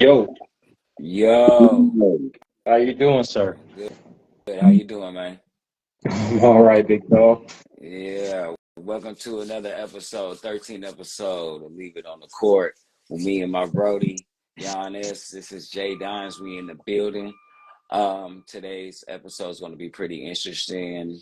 Yo, Yo, how you doing, sir? good. How you doing, man? I'm all right, big dog. Yeah, welcome to another episode, 13th episode of Leave It on the Court with me and my Brody, Giannis. This is Jay Dines. We in the building. Today's episode is going to be pretty interesting.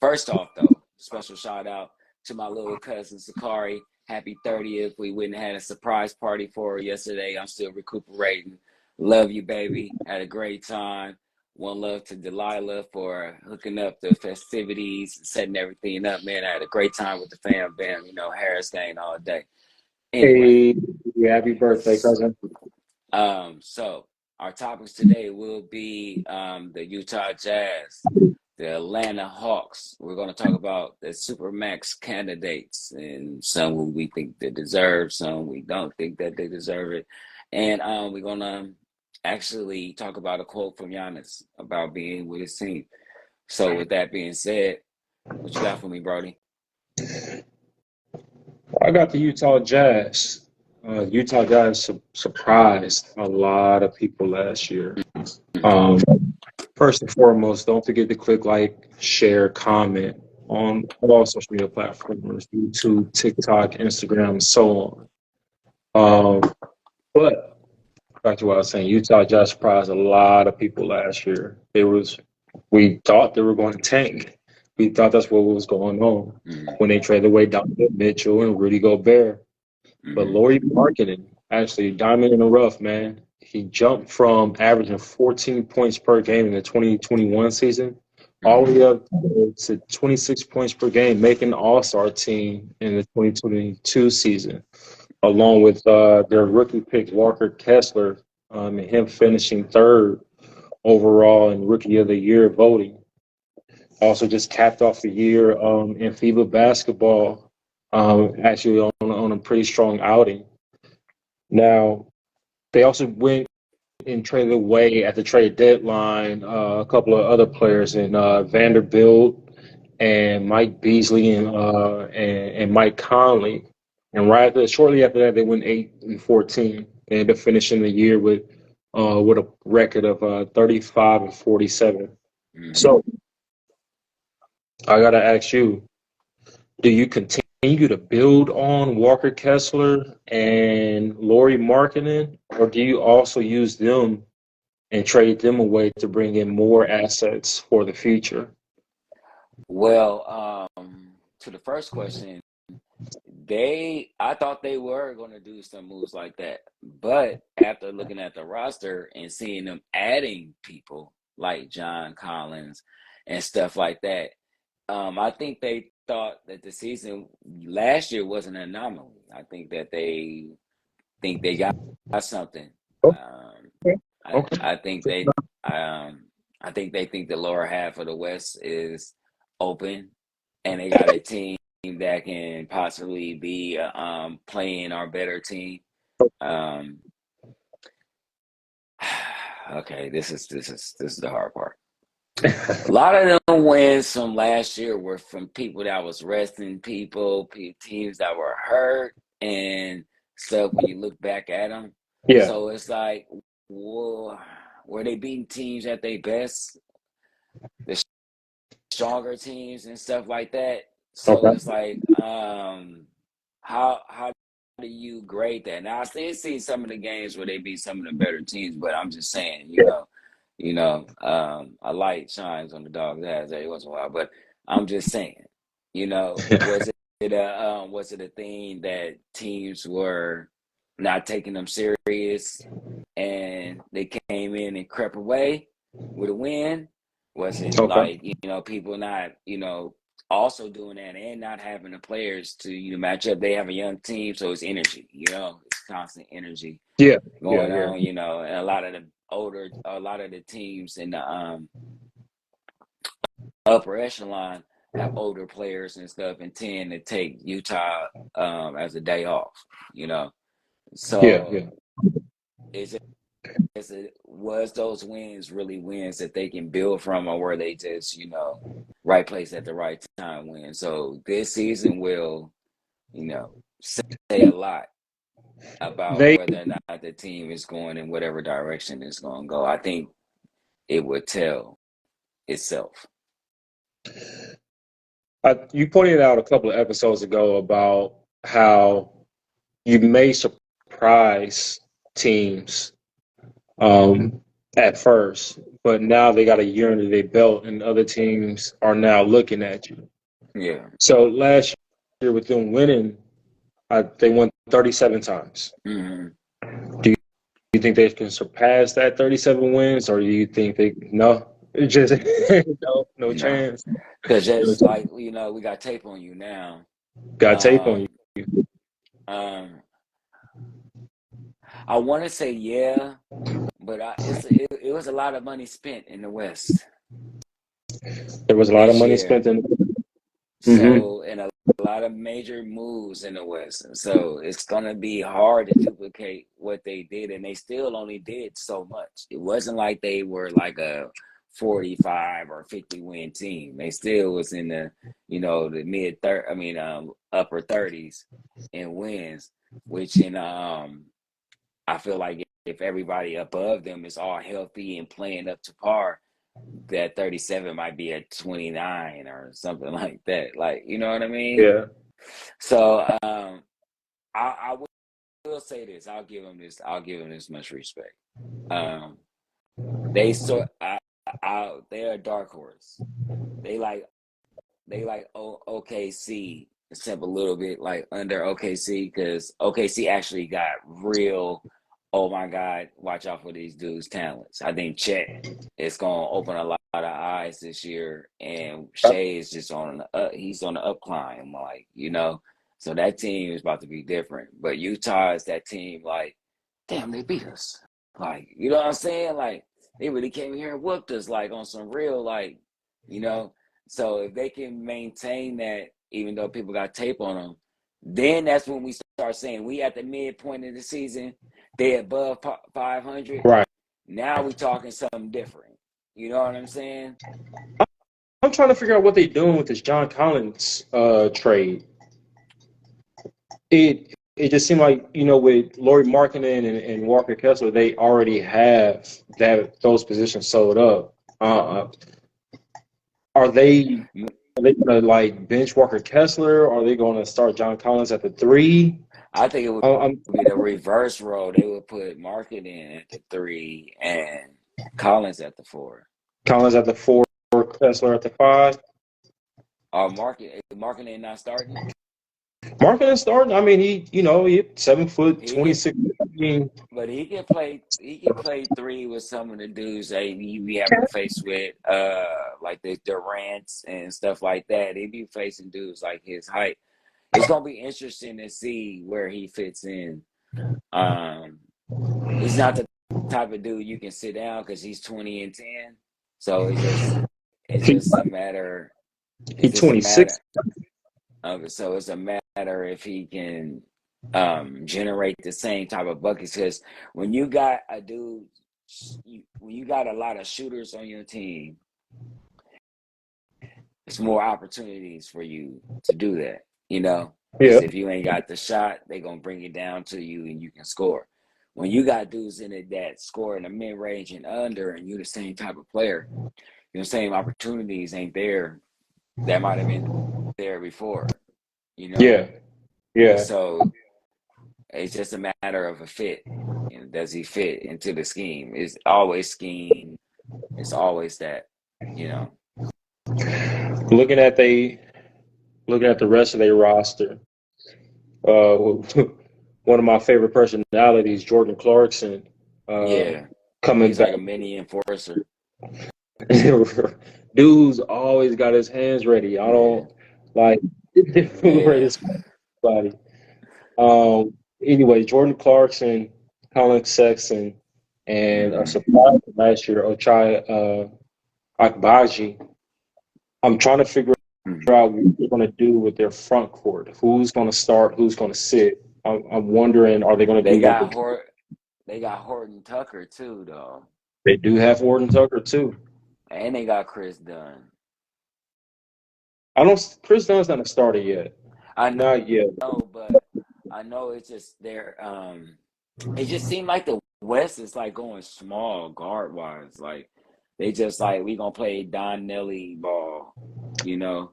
First off, though, special shout out to my little cousin Sakari. Happy 30th. We went and had a surprise party for her yesterday. I'm still recuperating. Love you, baby. Had a great time. One love to Delilah for hooking up the festivities and setting everything up. Man, I had a great time with the fam bam, Harris gang all day. Anyway, Hey, happy birthday, cousin. so our topics today will be the Utah Jazz, the Atlanta Hawks. We're going to talk about the Supermax candidates and some we think they deserve, some we don't think that they deserve it. And we're going to actually talk about a quote from Giannis about being with his team. So with that being said, what you got for me, Brody? I got the Utah Jazz. Utah Jazz surprised a lot of people last year. Um, First and foremost, don't forget to click like, share, comment on all social media platforms: YouTube, TikTok, Instagram, and so on. But back to what I was saying, Utah Jazz surprised a lot of people last year. We thought they were going to tank. We thought that's what was going on Mm-hmm. when they traded away Donovan Mitchell and Rudy Gobert. But Mm-hmm. Lauri Markkanen, actually, diamond in the rough, man. He jumped from averaging 14 points per game in the 2021 season all the Mm-hmm. way up to 26 points per game, making the All-Star team in the 2022 season, along with their rookie pick, Walker Kessler, and him finishing third overall in Rookie of the Year voting. Also, just capped off the year in FIBA basketball, actually on a pretty strong outing. Now, they also went and traded away at the trade deadline a couple of other players in Vanderbilt and Mike Beasley and Mike Conley. And shortly after that, they went 8-14. They ended up finishing the year with a record of 35-47. Mm-hmm. So I gotta ask you, do you continue to build on Walker Kessler and Lauri Markkanen, or do you also use them and trade them away to bring in more assets for the future? Well, to the first question, I thought they were going to do some moves like that, but after looking at the roster and seeing them adding people like John Collins and stuff like that, I think they thought that the season last year was an anomaly. I think that they think they got something. Um, Okay. I Okay. I think they um, I think they think the lower half of the West is open, and they got a team that can possibly be playing our better team. Um, okay, this is the hard part. A lot of them wins from last year were from people that was resting people, teams that were hurt and stuff when you look back at them. Yeah. So it's like, whoa, were they beating teams at their best, the stronger teams and stuff like that? So Okay. it's like, how do you grade that? Now I still see some of the games where they beat some of the better teams, but I'm just saying, Yeah. a light shines on the dog's ass every once in a while. But I'm just saying, was it a thing that teams were not taking them serious and they came in and crept away with a win? Was it Okay. like, people not, also doing that and not having the players to, match up? They have a young team, so it's energy, it's constant energy Yeah. Yeah. going Yeah. on, and a lot of the teams in the upper echelon have older players and stuff and tend to take Utah as a day off, you know. Yeah. So Yeah. is it was those wins really wins that they can build from, or were they just, right place at the right time win? So this season will, say a lot. about They, whether or not the team is going in whatever direction it's going to go. I think it would tell itself. you pointed out a couple of episodes ago about how you may surprise teams at first, but now they got a year under their belt, and other teams are now looking at you. Yeah. So last year with them winning, they won 37 times. Mm-hmm. Do you think they can surpass that 37 wins, or do you think they no? It's just no No, chance. because just like we got tape on you now. Got tape on Um, you. um, I want to say yeah, but it was a lot of money spent in the West There was a lot of this money year. spent in. Mm-hmm. So, and a lot of major moves in the West. And so it's going to be hard to duplicate what they did. And they still only did so much. It wasn't like they were like a 45 or 50 win team. They still was in the, upper 30s in wins, which I feel like if everybody above them is all healthy and playing up to par, that 37 might be a 29 or something like that. Like, you know what I mean? Yeah. So I will say this. I'll give them this. I'll give them this much respect. They sort they're a dark horse. They like OKC, except a little bit like under OKC because OKC actually got real. Oh my God! Watch out for these dudes' talents. I think Chet is gonna open a lot of eyes this year, and Shea is just he's on the up climb, So that team is about to be different. But Utah is that team. Like, damn, they beat us. Like, you know what I'm saying? Like, they really came here and whooped us. Like on some real, you know. So if they can maintain that, even though people got tape on them, then that's when we start saying we at the midpoint of the season, they above 500. Right. Now we talking something different. You know what I'm saying? I'm trying to figure out what they're doing with this John Collins trade. It just seemed like with Laurie Markkinen and Walker Kessler, they already have those positions sold up. Are they gonna like bench Walker Kessler? Or are they gonna start John Collins at the 3? I think it would be the reverse role. They would put Markkinen at the 3 and Collins at the 4. Collins at the 4, Kessler at the 5. Markkinen not starting? Markkinen starting. I mean, he 7 foot 26. But he can play. He can play 3 with some of the dudes that he be having to face with, like the Durants and stuff like that. He be facing dudes like his height. It's gonna be interesting to see where he fits in. He's not the type of dude you can sit down because he's 20-10. So it's just a matter. He's 26. So it's a matter if he can generate the same type of buckets. Because when you got a dude, when you got a lot of shooters on your team, it's more opportunities for you to do that. Because if you ain't got the shot, they're gonna bring it down to you and you can score. When you got dudes in it that score in the mid range and under, and you're the same type of player, same opportunities ain't there that might have been there before. Yeah. And so it's just a matter of a fit. Does he fit into the scheme? It's always scheme. It's always that. Looking at the rest of their roster, one of my favorite personalities, Jordan Clarkson, coming he's back. like a mini enforcer. Dude's always got his hands ready. I don't like his body. Anyway, Jordan Clarkson, Colin Sexton, and a surprise last year, Ochai Akbaji. I'm trying to figure out what they're going to do with their front court. Who's going to start? Who's going to sit? I'm wondering, are they going to do that? They got Horton Tucker too, though. They do have Horton Tucker too, and they got Chris Dunn. Chris Dunn's not a starter yet. I know, not yet. but I know it's just there. It just seemed like the West is like going small guard wise. Like they just like we gonna play Don Nelly ball, you know.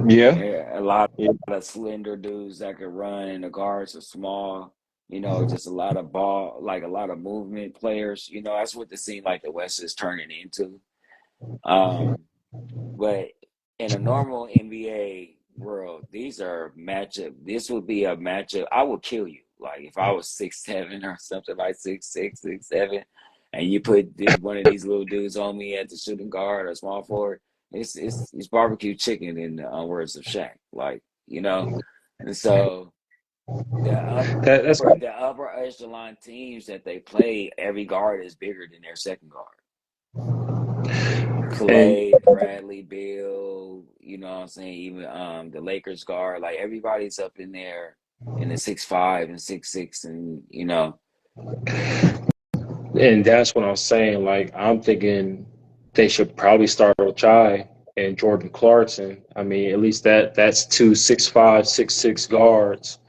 Yeah. A lot Yeah. of slender dudes that could run, and the guards are small. You know, just a lot of ball, like a lot of movement players. You know, that's what it seemed like the West is turning into. Um, but in a normal NBA world, these are matchup. This would be a matchup. I would kill you. Like if I was 6'7" or something like 6'6", 6'7", and you put one of these little dudes on me at the shooting guard or small forward, it's barbecue chicken in the words of Shaq. Like you know, and so the That's upper the upper echelon teams that they play, every guard is bigger than their second guard. and Clay, Bradley, Bill, you know what I'm saying? Even the Lakers guard, like everybody's up in there in the 6'5" and 6'6", and you know. and that's what I'm saying. Like I'm thinking they should probably start with Chai and Jordan Clarkson. I mean, at least that's two 6'5", 6'6" guards.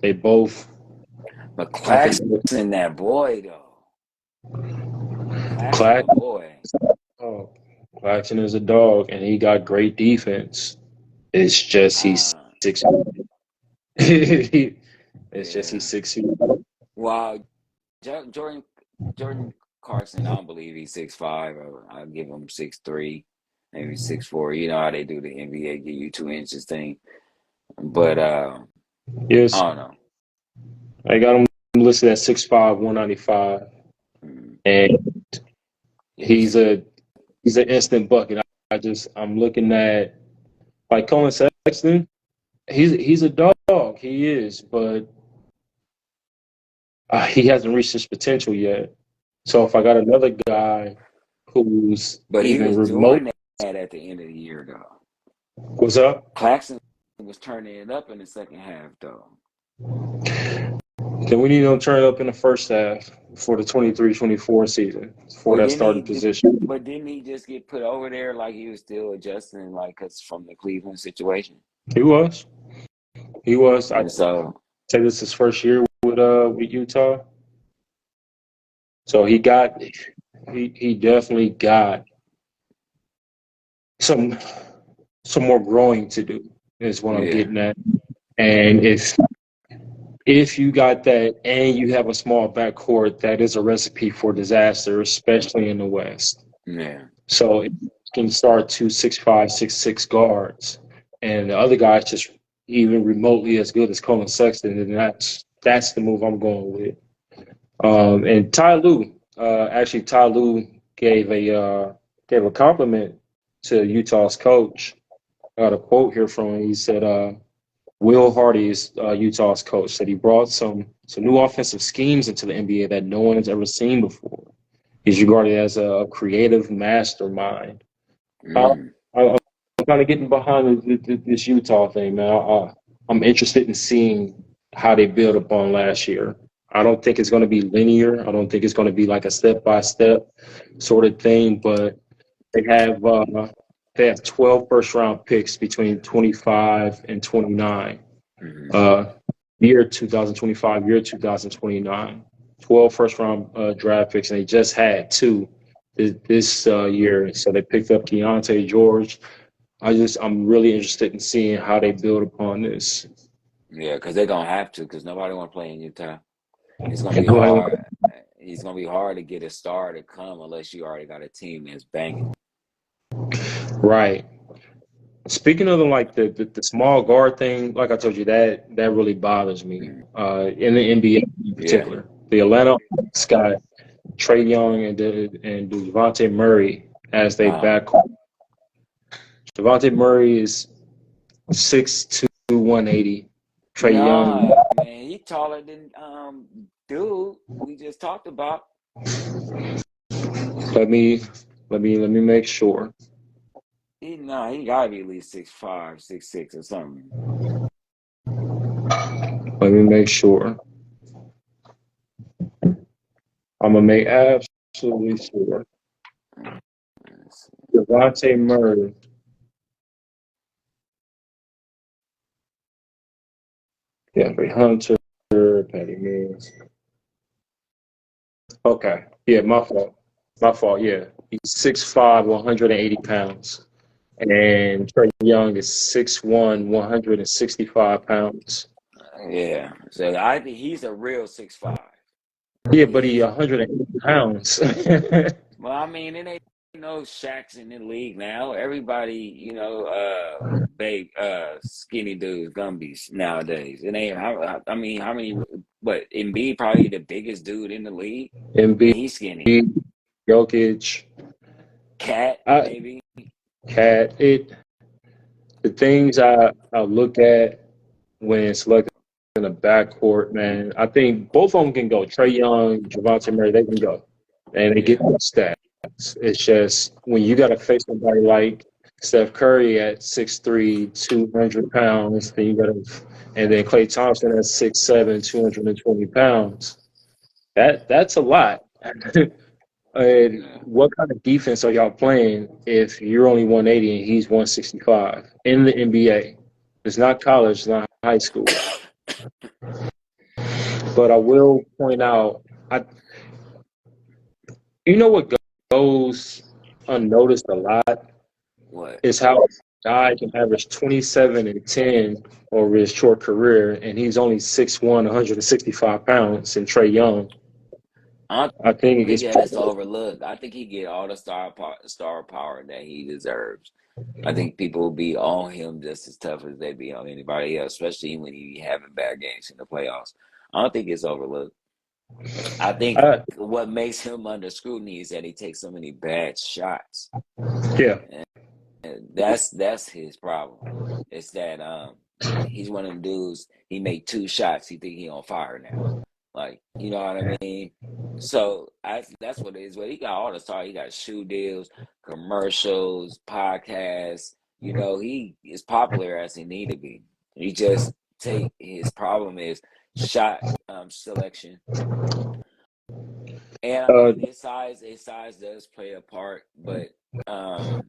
They both, But I think, Claxton, that boy though. Claxton, a Claxton, boy. oh, Claxton is a dog, and he got great defense. It's just he's Uh 6 feet. It's just yeah. he's 6 feet. Wow, Jordan Carson, I don't believe he's 6'5", or I'll give him 6'3", maybe 6'4". You know how they do the NBA, give you 2 inches thing. But Yes, I don't know. I got him listed at 6'5", 195, Mm, and yeah, he's a he's an instant bucket. I'm looking at like Colin Sexton. He's a dog. He is, but he hasn't reached his potential yet. So if I got another guy who's but he even was remote, doing that at the end of the year, though. what's up? Claxton was turning it up in the second half, though. Then we need him to turn it up in the first half for the 23-24 season for Well, that didn't starting he? position. But didn't he just get put over there like he was still adjusting, like, cause from the Cleveland situation? He was. He was. I And so, say this is his first year with Utah. So he definitely got some some more growing to do is what I'm yeah, getting at. And if you got that and you have a small backcourt, that is a recipe for disaster, especially in the West. yeah, So if you can start 2 6'5", 6'6" guards, and the other guy's just even remotely as good as Colin Sexton, then that's the move I'm going with. And Ty Lue, actually Ty Lue gave a compliment to Utah's coach. I got a quote here from him. He said, Will Hardy is Utah's coach. Said he brought some new offensive schemes into the NBA that no one has ever seen before. He's regarded as a creative mastermind. I, mm, I'm kind of getting behind this Utah thing, man. I'm interested in seeing how they build upon last year. I don't think it's going to be linear. I don't think it's going to be like a step by step sort of thing. But they have uh, they have 12 first round picks between 25 and 29. mm, Uh, year 2025, year 2029. 12 first round draft picks, and they just had two this year. So they picked up Keontae George. I'm really interested in seeing how they build upon this. yeah, because they're gonna have to, because nobody want to play in Utah. It's gonna And be go ahead. hard. It's gonna be hard to get a star to come unless you already got a team that's banging. Right. Speaking of the small guard thing, like I told you, that really bothers me. Mm, In the NBA in yeah. particular, the Atlanta Hawks got Trae Young and Devontae Murray as they Uh, backcourt. Devontae Murray is 6'2", 180. Trae Young, nah, man, he taller than dude we just talked about. let me let me make sure. He gotta be at least 6'5", 6'6", or something. Let me make sure. I'm gonna make absolutely sure. Devontae Murray. Yeah, Hunter. Patty Mills. Okay. Yeah, my fault. My fault. Yeah. He's 6'5", 180 pounds. And Trey Young is 6'1", 165 pounds. Yeah. So I think he's a real 6'5". Yeah, but he He's 180 pounds. Well, I mean, it ain't no Shaqs in the league now. Everybody, skinny dudes, gumbies nowadays. It ain't. I mean, how many? But Embiid probably the biggest dude in the league, Embiid, and he's skinny. Jokic, Cat I, maybe. Cat. The things I look at when selecting in the backcourt, man, I think both of them can go. Trey Young, Javante Murray, they can go, and they get Yeah. the stats. It's just when you got to face somebody like Steph Curry at 6'3", 200 pounds, then you got to, and then Klay Thompson at 6'7", 220 pounds. That's a lot. And Yeah. what kind of defense are y'all playing if you're only 180 and he's 165 in the NBA? It's not college, it's not high school. But I will point out, I you know what goes unnoticed a lot What? is how a guy can average 27 and 10 over his short career, and he's only 6'1", 165 pounds, and Trey Young. I don't I think think it's that it's overlooked. I think he get all the star power that he deserves. I think people will be on him just as tough as they be on anybody else, especially when he having bad games in the playoffs. I don't think it's overlooked. I think uh, what makes him under scrutiny is that he takes so many bad shots. yeah. And that's his problem. It's that he's one of them dudes, he made two shots, he think he on fire now. Like, you know what I mean? So that's what it is. Well, he got all the stars. He got shoe deals, commercials, podcasts. He is popular as he need to be. He just take his problem is shot selection. And I Uh, mean his size does play a part, but um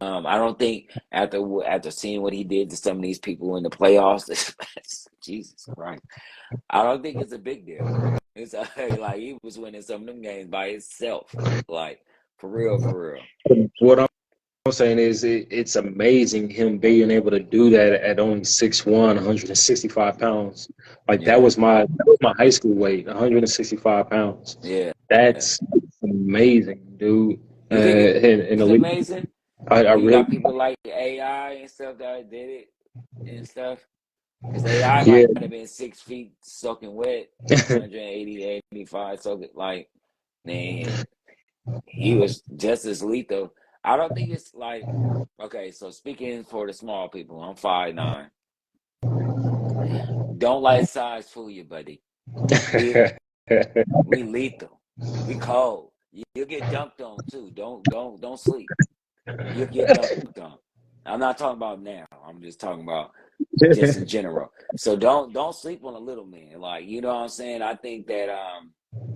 I don't think after seeing what he did to some of these people in the playoffs, Jesus Christ, I don't think it's a big deal. It's like he was winning some of them games by himself, like for real, for real. what I'm saying is it's amazing him being able to do that at only 6'1", 165 pounds. Like Yeah, that was my high school weight, 165 pounds. yeah. That's amazing, dude. You think In the it's league, amazing I when you really, got people like AI and stuff that did it and stuff? Because AI yeah. might have been 6 feet soaking wet, 180, 85 soaking like, man. He was just as lethal. I don't think it's like okay. So speaking for the small people, I'm 5'9". Don't let size fool you, buddy. We we lethal. We cold. You'll get dunked on too. Don't sleep. You'll get dunked on. I'm not talking about now. I'm just talking about just in general. So don't sleep on a little man. Like you know what I'm saying. I think that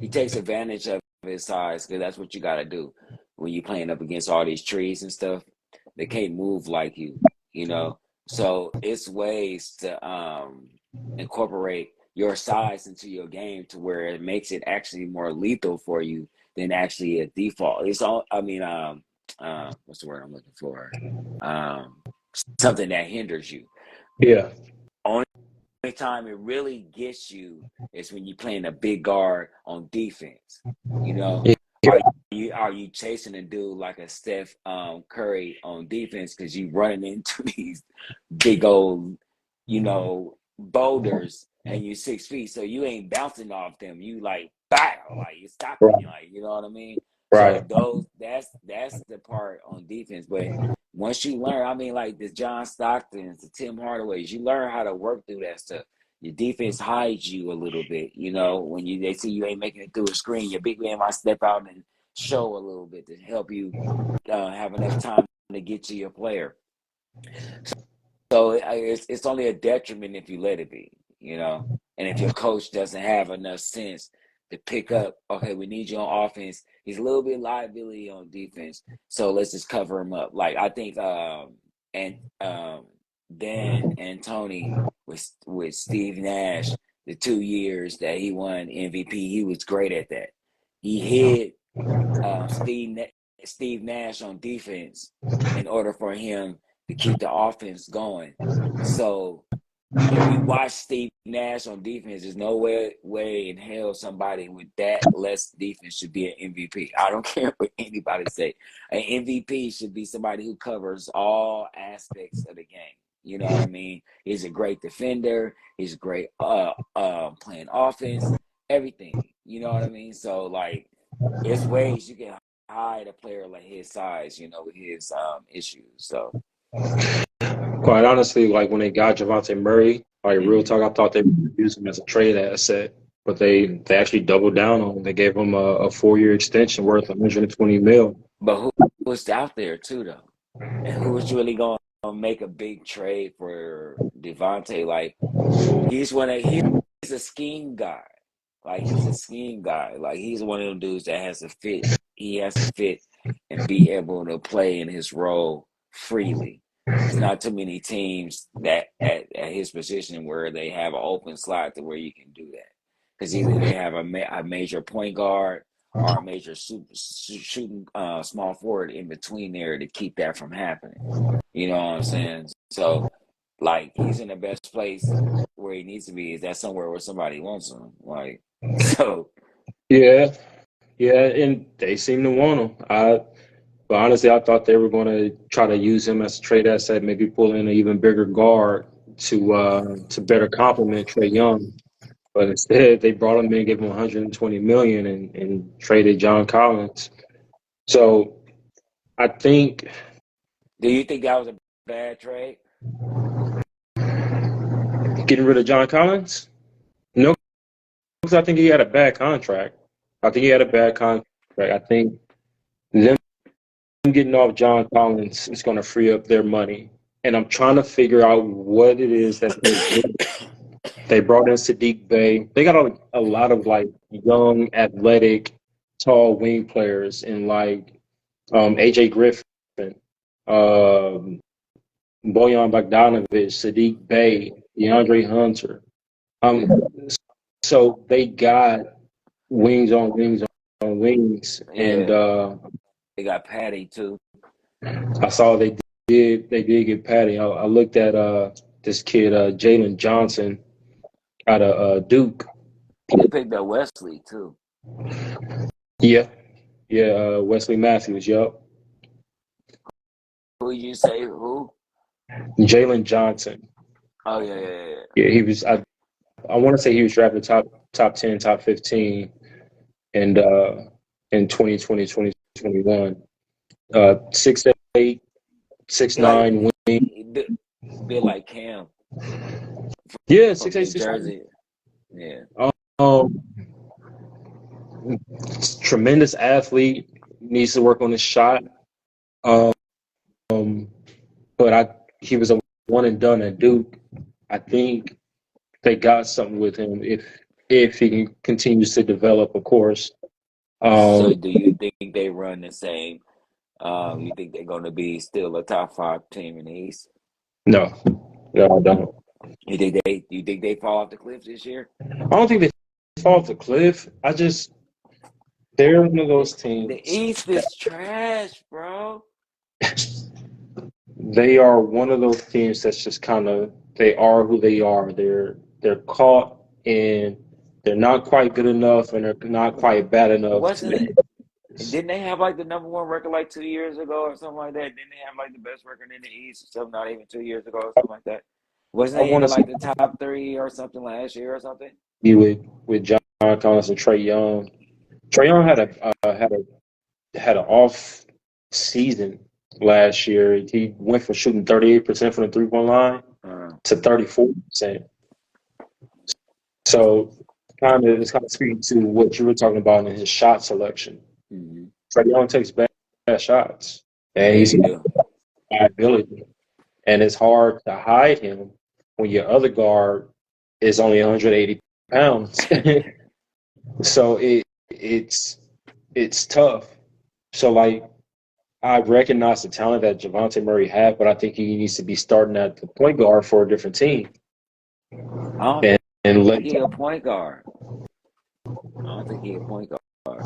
he takes advantage of his size because that's what you got to do when you're playing up against all these trees and stuff. They can't move like you, you know. So it's ways to incorporate your size into your game to where it makes it actually more lethal for you than actually a default. It's all. I mean, what's the word I'm looking for? Um, something that hinders you. Yeah. Only time it really gets you is when you're playing a big guard on defense. You know, Yeah. are are you chasing a dude like a Steph Curry on defense because you running into these big old, boulders and you 6 feet, so you ain't bouncing off them. You like bow, like you're stopping, Right. like you know what I mean. So Right. that's the part on defense. But once you learn, I mean, like the John Stocktons, the Tim Hardaways, you learn how to work through that stuff. Your defense hides you a little bit, when they see you ain't making it through a screen, your big man might step out and show a little bit to help you have enough time to get to your player. So it's only a detriment if you let it be. And if your coach doesn't have enough sense to pick up, okay, we need you on offense. He's a little bit liability on defense, so let's just cover him up. Like I think, and Dan and Tony with Steve Nash. The 2 years that he won MVP, he was great at that. He hid Steve Nash on defense in order for him to keep the offense going. So if you watch Steve Nash on defense, there's no way in hell somebody with that less defense should be an MVP. I don't care what anybody say. An MVP should be somebody who covers all aspects of the game. You know what I mean? He's a great defender. He's great playing offense, everything. You know what I mean? So like, it's ways you can hide a player like his size, with his issues. So Quite honestly, like when they got Javante Murray, like real talk, I thought they would use him as a trade asset, but they actually doubled down on him. They gave him a 4-year extension worth 120 mil. But who was out there too, though? And who was really going to make a big trade for Devontae? Like, he's a scheme guy. Like, he's a scheme guy. Like, he's one of them dudes that has to fit. He has to fit and be able to play in his role freely. There's not too many teams that at his position where they have an open slot to where you can do that. Because either they have a major point guard or a major shooting small forward in between there to keep that from happening. You know what I'm saying? So, like, he's in the best place where he needs to be. Is that somewhere where somebody wants him? Like, so. Yeah, and they seem to want him. But honestly, I thought they were going to try to use him as a trade asset, maybe pull in an even bigger guard to better complement Trae Young. But instead, they brought him in, gave him 120 million, and traded John Collins. So I think. Do you think that was a bad trade? Getting rid of John Collins? No, because I think he had a bad contract. I think them getting off John Collins is going to free up their money. And I'm trying to figure out what it is that they did. They brought in Sadiq Bey. They got a lot of like young, athletic, tall wing players in like AJ Griffin, Bojan Bogdanovic, Sadiq Bey, DeAndre Hunter. So they got wings on wings on wings, Yeah. and they got Patty too. I saw they did get Patty. I looked at this kid Jalen Johnson out of Duke. They picked up Wesley too. Yeah, Wesley Matthews. Yup. Who you say who? Jalen Johnson. Oh yeah. Yeah, he was. I want to say he was drafted top 10, top 15, and in 2020, 2021. 6'8", 6'9", wing. Bit like Cam. Yeah, 6'8", 6'9". Jersey. Yeah. Tremendous athlete. Needs to work on his shot. But he was a one and done at Duke. I think they got something with him if he continues to develop, of course. So do you think they run the same? You think they're going to be still a top 5 team in the East? No, I don't. You think they fall off the cliff this year? I don't think they fall off the cliff. They're one of those teams. The East is trash, bro. They are one of those teams that's just kind of, they are who they are. They're caught and they're not quite good enough and they're not quite bad enough. Didn't they have like the number 1 record like 2 years ago or something like that? Didn't they have like the best record in the East or something? Not even 2 years ago or something like that. Wasn't they in like the top 3 or something last year or something? With John Collins and Trae Young. Trae Young had an off season last year. He went from shooting 38% from the 3-point line to 34%. So it's kind of speaking to what you were talking about in his shot selection. Mm-hmm. Trae Young takes bad shots, and he's a liability. And it's hard to hide him when your other guard is only 180 pounds. So it's tough. So like, I recognize the talent that Javante Murray had, but I think he needs to be starting at the point guard for a different team. I don't and think let he a point guard. I don't think he a point guard.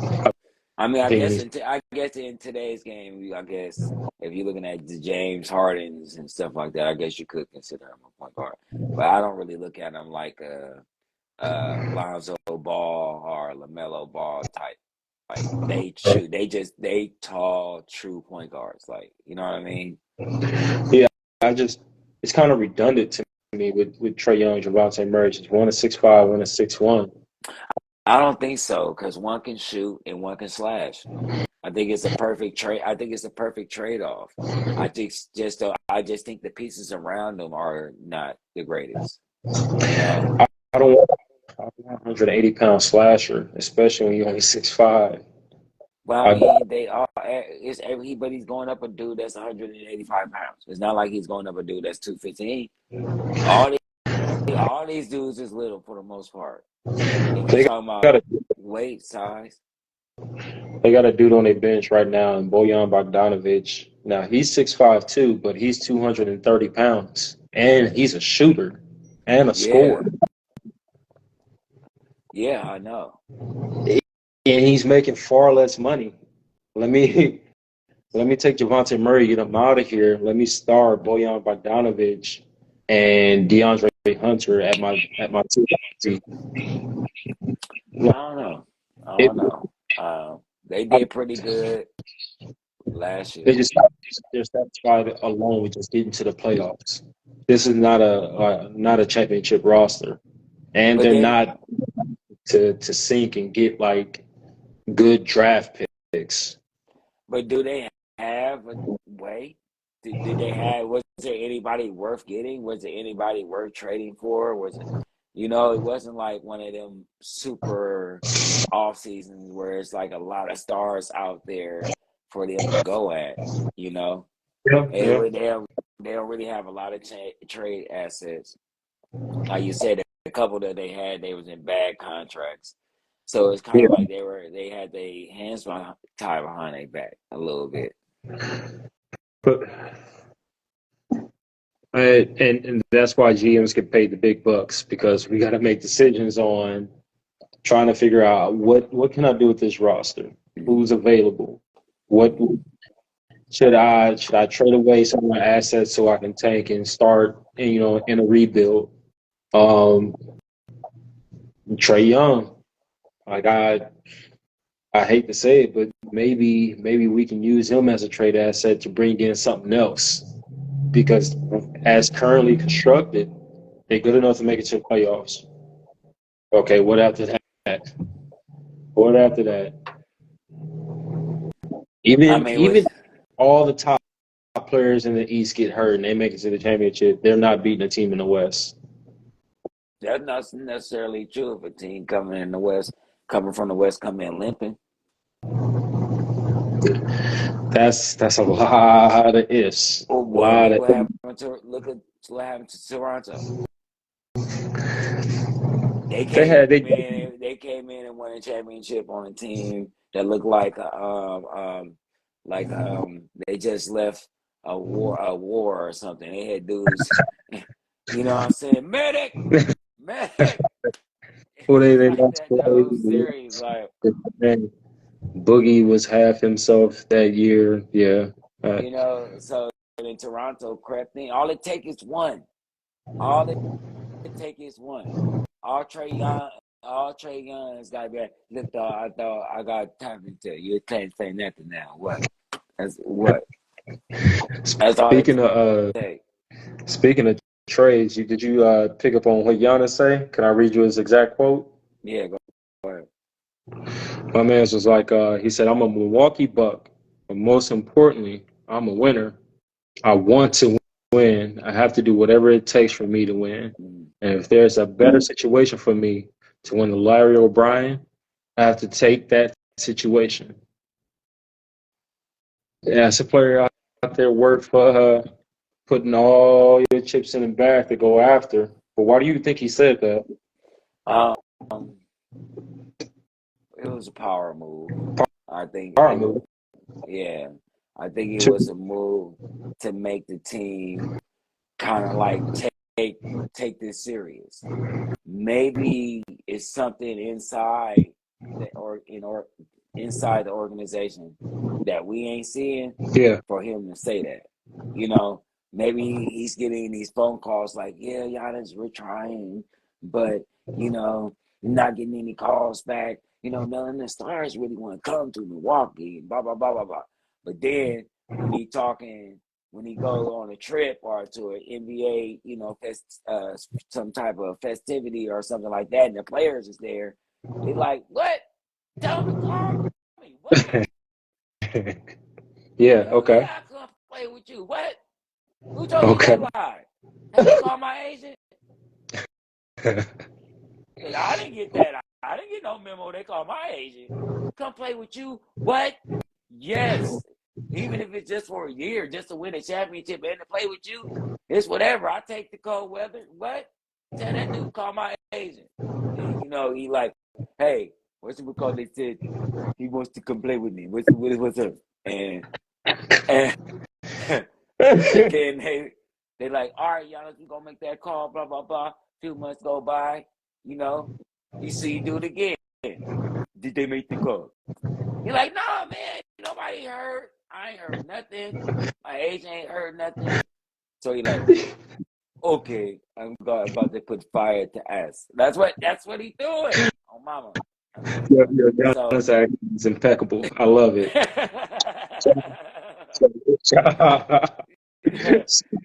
I mean, I think he's I guess in today's game, I guess if you're looking at the James Hardens and stuff like that, I guess you could consider him a point guard. But I don't really look at him like a Lonzo Ball or LaMelo Ball type. Like they tall, true point guards. Like, you know what I mean? yeah. I just it's kind of redundant to me with Trae Young, Javante Murray. Just one is 6'5", one is 6'1". I don't think so because one can shoot and one can slash. I think it's a perfect trade. I think it's a perfect trade-off. I just think the pieces around them are not the greatest. You know. I don't want a 180-pound slasher, especially when you're only 6'5". Well, I I mean, they are. It's everybody's going up a dude that's 185 pounds. It's not like he's going up a dude that's 215. All all these dudes is little for the most part. If you're they talking got about a weight, size, they got a dude on their bench right now, and Bojan Bogdanovic. Now he's 6'5" too, but he's 230 pounds, and he's a shooter and a scorer, yeah, yeah, I know. and he's making far less money. Let me let me take Javante Murray, get him out of here. Let me start Bojan Bogdanovic and DeAndre Hunter at my two. I don't know. I It, don't know. They did pretty good last they year, just they're satisfied alone with just getting to the playoffs. This is not a championship roster, and but they're they not to sink and get like good draft picks. But do they have a way? Did they have? Was there anybody worth getting? Was there anybody worth trading for? Was it? It wasn't like one of them super off seasons where it's like a lot of stars out there for them to go at. You know, Yeah, they yeah, re- they don't, they don't really have a lot of trade assets. Like you said, a couple that they had, they was in bad contracts. So it's kind yeah. of like they had their hands tied behind their back a little bit. But and that's why GMs get paid the big bucks because we got to make decisions on trying to figure out what can I do with this roster? Who's available? What should I trade away some of my assets so I can tank and start in a rebuild? Um, Trae Young, like I hate to say it, but maybe we can use him as a trade asset to bring in something else because as currently constructed, they're good enough to make it to the playoffs. Okay, what after that? What after that? I Even mean, even all the top players in the East get hurt and they make it to the championship, they're not beating a team in the West. that's not necessarily true if a team coming from the West, come in limping. That's a lot of ifs. Oh A boy, lot of look at what happened to Toronto. They they came had they in, they came in and won a championship on a team that looked like they just left a war or something. They had dudes, you know what I'm saying? Medic, medic. well they Like lost that whole series, like and Boogie was half himself that year. Yeah. Uh, so in Toronto crept in. All it takes is one. All it take is one. All Trey Young, all Trey Young has got to be like, look, dog, I thought I got time to tell you. You can't say nothing now. What? That's what? That's all it speaking of take. speaking of trades, did you pick up on what Giannis say? Can I read you his exact quote? Yeah, go ahead. My man was like, he said, "I'm a Milwaukee Buck, but most importantly, I'm a winner. I want to win. I have to do whatever it takes for me to win. Mm. And if there's a better situation for me to win the Larry O'Brien, I have to take that situation. Yeah, it's a player out there worth putting all your chips in the bag to go after. But why do you think he said that? Um, it was a power move. I think Power it, move. yeah, I think it was a move to make the team kind of like take this serious. Maybe it's something inside inside the organization that we ain't seeing Yeah. for him to say that. You know, maybe he's getting these phone calls like, yeah, Giannis, we're trying, but not getting any calls back. None of the stars really want to come to Milwaukee, blah blah blah blah blah. But then when he go on a trip or to an NBA, some type of festivity or something like that, and the players is there, they like, what? Tell him to call me. What? Yeah. Hell Okay. yeah, I come play with you. What? Who told you Okay. that lie? Have you called my agent? I didn't get that. I didn't get no memo. They called my agent. Come play with you. What? Yes. Even if it's just for a year, just to win a championship and to play with you, it's whatever. I take the cold weather. What? Tell that dude call my agent. And he like, hey, what's it called? They said he wants to come play with me. What's up? And and then they like, all right, Giannis, we gonna make that call, blah blah blah. A few months go by, you see you do it again. Did they make the call? You're like, nah, man, nobody heard. I ain't heard nothing. My agent ain't heard nothing. So he like, okay, I'm about to put fire to ass. That's what he doing. Oh, mama. That's what he doing. Your So Giannis act is impeccable. I love it.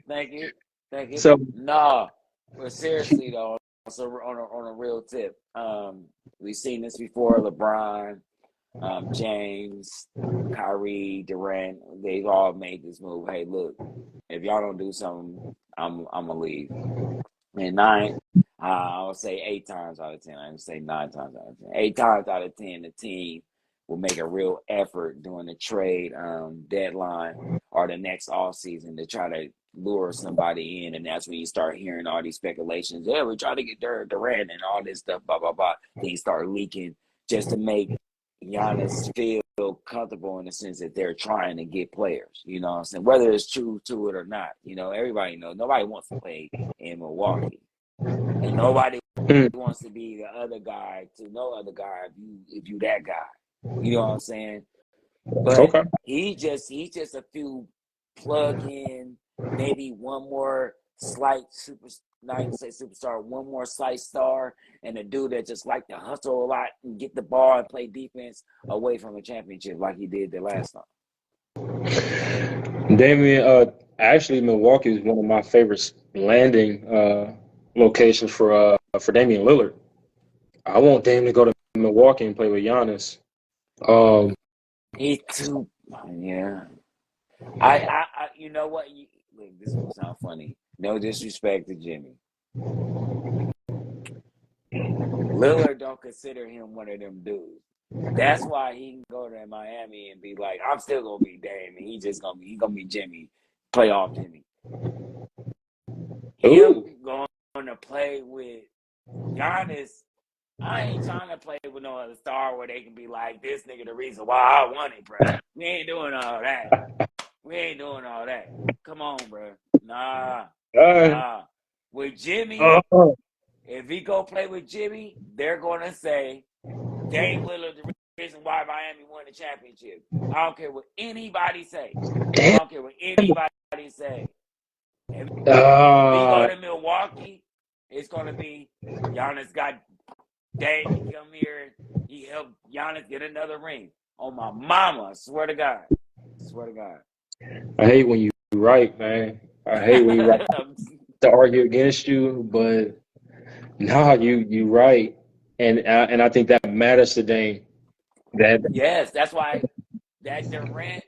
thank you. So No, but seriously though, so on a real tip, we've seen this before. LeBron, James, Kyrie, Durant, they've all made this move. Hey, look, if y'all don't do something, I'm gonna leave. And I'll say 8 times out of 10. I didn't say 9 times out of 10. 8 times out of 10, the team will make a real effort during the trade deadline or the next off season to try to lure somebody in, and that's when you start hearing all these speculations. Yeah, we're trying to get Durant and all this stuff, blah blah blah. Then you start leaking just to make Giannis feel comfortable in the sense that they're trying to get players. You know what I'm saying? Whether it's true to it or not, everybody knows nobody wants to play in Milwaukee, and nobody wants to be the other guy to no other guy if you that guy. You know what I'm saying? But okay. he's just a few plug in, maybe one more slight not say superstar, one more slight star, and a dude that just like to hustle a lot and get the ball and play defense away from a championship like he did the last time. Damian, actually, Milwaukee is one of my favorite landing locations for Damian Lillard. I want Damian to go to Milwaukee and play with Giannis. He's too, yeah. I you know what? Look, this is gonna sound funny. No disrespect to Jimmy. Lillard don't consider him one of them dudes. That's why he can go to Miami and be like, I'm still gonna be Dame, and he gonna be Jimmy, playoff Jimmy. Him going to play with Giannis, I ain't trying to play with no other star where they can be like, this nigga the reason why I won it, bro. We ain't doing all that. Come on, bro. Nah. With Jimmy, if he go play with Jimmy, they're gonna say Dame Lillard the reason why Miami won the championship. I don't care what anybody say. If he go to Milwaukee, it's gonna be Giannis got Dame to come here. He helped Giannis get another ring. On my mama, I swear to God. I hate when you right, man. I hate when you right to argue against you, but nah, you right, and I think that matters to Dame. Yes, that's why that Durant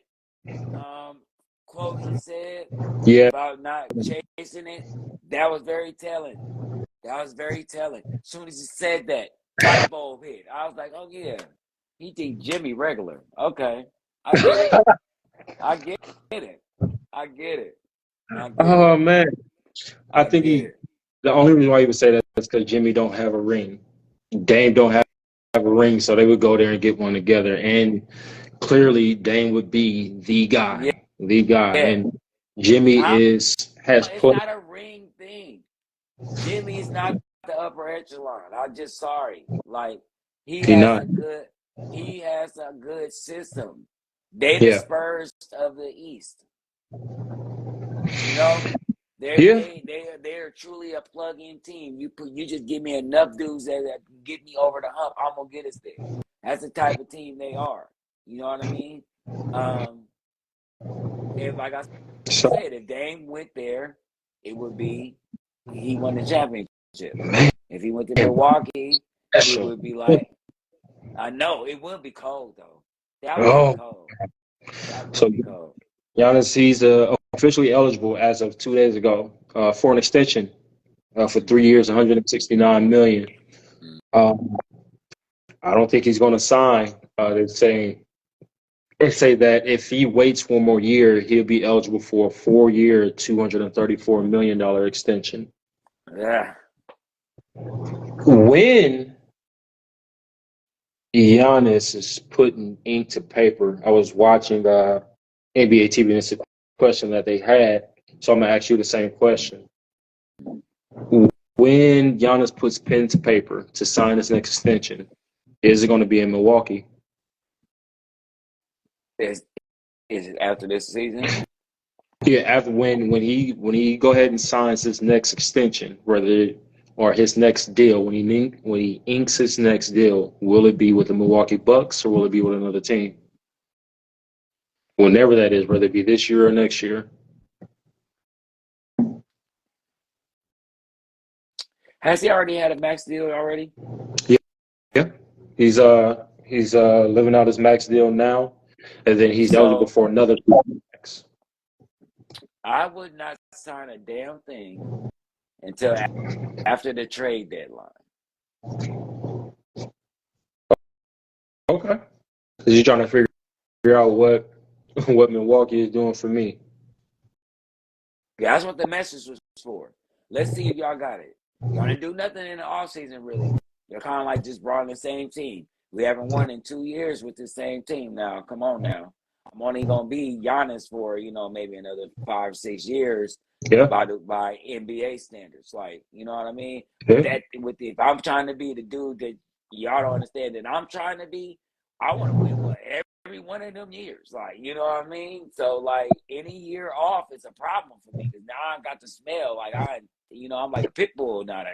quote he said about not chasing it, that was very telling. As soon as he said that, light bulb hit. I was like, oh yeah, he think Jimmy regular. Okay, I get it. Oh man, I think it. the only reason why he would say that is because Jimmy don't have a ring. Dame don't have a ring, so they would go there and get one together. And clearly, Dame would be the guy, Yeah. and Jimmy has it's put. not a ring thing. Jimmy's not the upper echelon. I'm just sorry. Like he He has not. a good system. They the Yeah. Spurs of the East. You know, Yeah. they're truly a plug-in team. You just give me enough dudes that can get me over the hump. I'm gonna get us there. That's the type of team they are. You know what I mean? If like I So said, if Dame went there, it would be he won the championship. man, If he went to Milwaukee, it special. would be like I know it would be cold though. That would be Oh, cold. That would so be cold. Giannis, he's officially eligible as of 2 days ago for an extension for 3 years, 169 million. Um, I don't think he's going to sign. They say that if he waits one more year, he'll be eligible for a 4 year, $234 million extension. Yeah. When Giannis is putting ink to paper, I was watching NBA TV, and it's a question that they had. So I'm gonna ask you the same question. When Giannis puts pen to paper to sign his next extension, is it going to be in Milwaukee? Is it after this season? Yeah, after when he go ahead and signs his next extension, whether or his next deal, when he inks his next deal, will it be with the Milwaukee Bucks or will it be with another team? Whenever that is, whether it be this year or next year. Has he already had a max deal already? Yeah, yeah. He's living out his max deal now, and then he's eligible So for another max. I would not sign a damn thing until after the trade deadline. Okay. Because you're trying to figure out what Milwaukee is doing for me. Yeah, that's what the message was for. Let's see if y'all got it. Y'all didn't do nothing in the offseason, really. You're kind of like just brought in the same team. We haven't won in 2 years with the same team now. Come on now. I'm only going to be Giannis for, maybe another 5, 6 years Yeah, by NBA standards. Like, you know what I mean? yeah, If I'm trying to be the dude that y'all don't understand that I'm trying to be, I want to win every one of them years. Like, you know what I mean? So like any year off is a problem for me because now I got the smell. Like I'm like a pit bull now,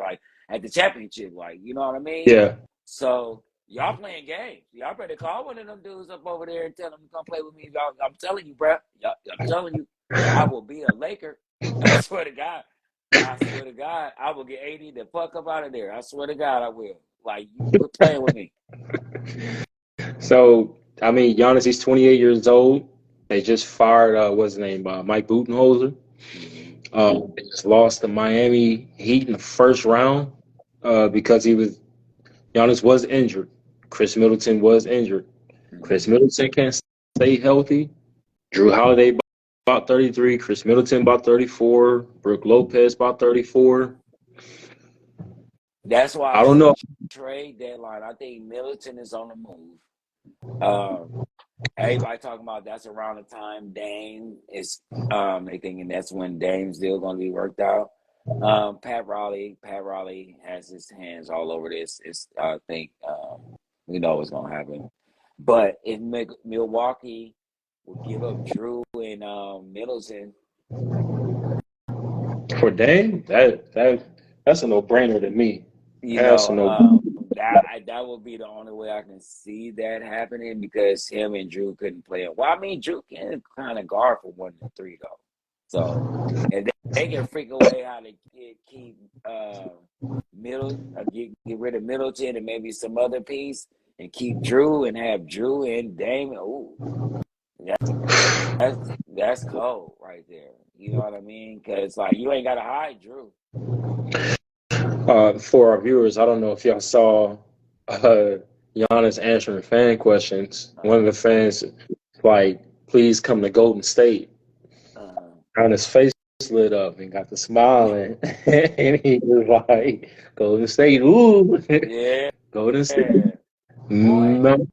like at the championship. Like, you know what I mean? yeah. So y'all playing games. Y'all better call one of them dudes up over there and tell them to come play with me. Y'all, I'm telling you, bro. I'm telling you, I will be a Laker. I swear to God. I will get 80 the fuck up out of there. I swear to God, I will. Like, you quit playing with me. So I mean, Giannis, he's 28 years old. They just fired what's his name, Mike Budenholzer. Mm-hmm. They just lost to Miami Heat in the first round because Giannis was injured. Chris Middleton was injured. Chris Mm-hmm. Middleton can't stay healthy. Drew Holiday about 33. Chris Middleton about 34. Brooke Lopez about 34. That's why I I don't said know. trade deadline. I think Middleton is on the move. Um, Everybody talking about that's around the time Dame is they thinking that's when Dame's deal gonna be worked out. Pat Riley has his hands all over this. I think we know what's gonna happen. But if Milwaukee will give up Drew and Middleton, For Dame, that's a no brainer to me. you That's a know, no. that would be the only way I can see that happening because him and Drew couldn't play. Well, I mean, Drew can kind of guard for 1 and 3 though. So if they can freak away how to keep get rid of Middleton and maybe some other piece and keep Drew and have Drew and Damon. Ooh, that's cold right there. You know what I mean? Because like you ain't got to hide Drew. For our viewers, I don't know if y'all saw Giannis answering fan questions. One of Uh, the fans like, "Please come to Golden State." uh, Giannis' face lit up and got the smiling, and he was like, "Golden State, ooh, yeah, Golden State, boy. man,